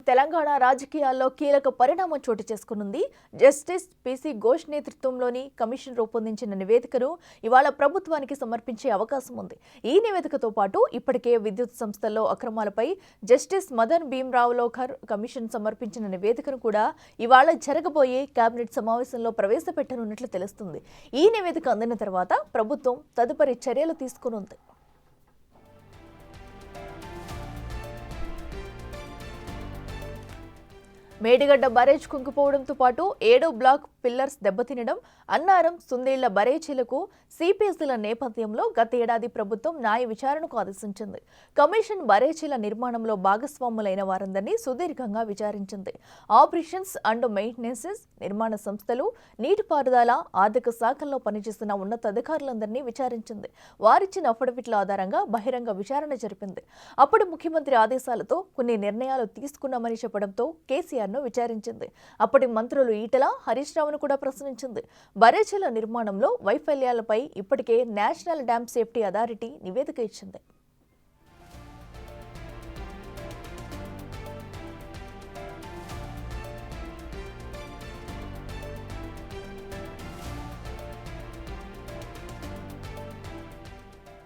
తెలంగాణ రాజకీయాల్లో కీలక పరిణామం చోటు చేసుకునుంది. జస్టిస్ పీసీ ఘోష్ నేతృత్వంలోని కమిషన్ రూపొందించిన నివేదికను ఇవాళ ప్రభుత్వానికి సమర్పించే అవకాశం ఉంది. ఈ నివేదికతో పాటు ఇప్పటికే విద్యుత్ సంస్థల్లో అక్రమాలపై జస్టిస్ మదన్ భీమ్రావ్ లోకర్ కమిషన్ సమర్పించిన నివేదికను కూడా ఇవాళ జరగబోయే కేబినెట్ సమావేశంలో ప్రవేశపెట్టనున్నట్లు తెలుస్తుంది. ఈ నివేదిక అందిన తర్వాత ప్రభుత్వం తదుపరి చర్యలు తీసుకునుంది. మేడిగడ్డ బరేజ్ కుంగిపోవడంతో పాటు 7 బ్లాక్ పిల్లర్స్ దెబ్బతినడం, అన్నారం, సుందేళ్ల బరేజీలకు సిపిఎస్ల నేపథ్యంలో గత ఏడాది ప్రభుత్వం న్యాయ విచారణకు ఆదేశించింది. కమిషన్ బరేజీల నిర్మాణంలో భాగస్వాములైన వారందరినీ సుదీర్ఘంగా విచారించింది. ఆపరేషన్స్ అండ్ మెయింటెనెన్స్, నిర్మాణ సంస్థలు, నీటిపారుదల, ఆర్థిక శాఖల్లో పనిచేస్తున్న ఉన్నతాధికారులందరినీ విచారించింది. వారిచ్చిన అఫిడవిట్ల ఆధారంగా బహిరంగ విచారణ జరిపింది. అప్పుడు ముఖ్యమంత్రి ఆదేశాలతో కొన్ని నిర్ణయాలు తీసుకున్నామని చెప్పడంతో కేసీఆర్ విచారించింది. అప్పటి మంత్రులు ఈటల, హరీష్ రావును కూడా ప్రశ్నించింది. బరేజీల నిర్మాణంలో వైఫల్యాలపై ఇప్పటికే నేషనల్ డ్యామ్ సేఫ్టీ అథారిటీ నివేదిక ఇచ్చింది.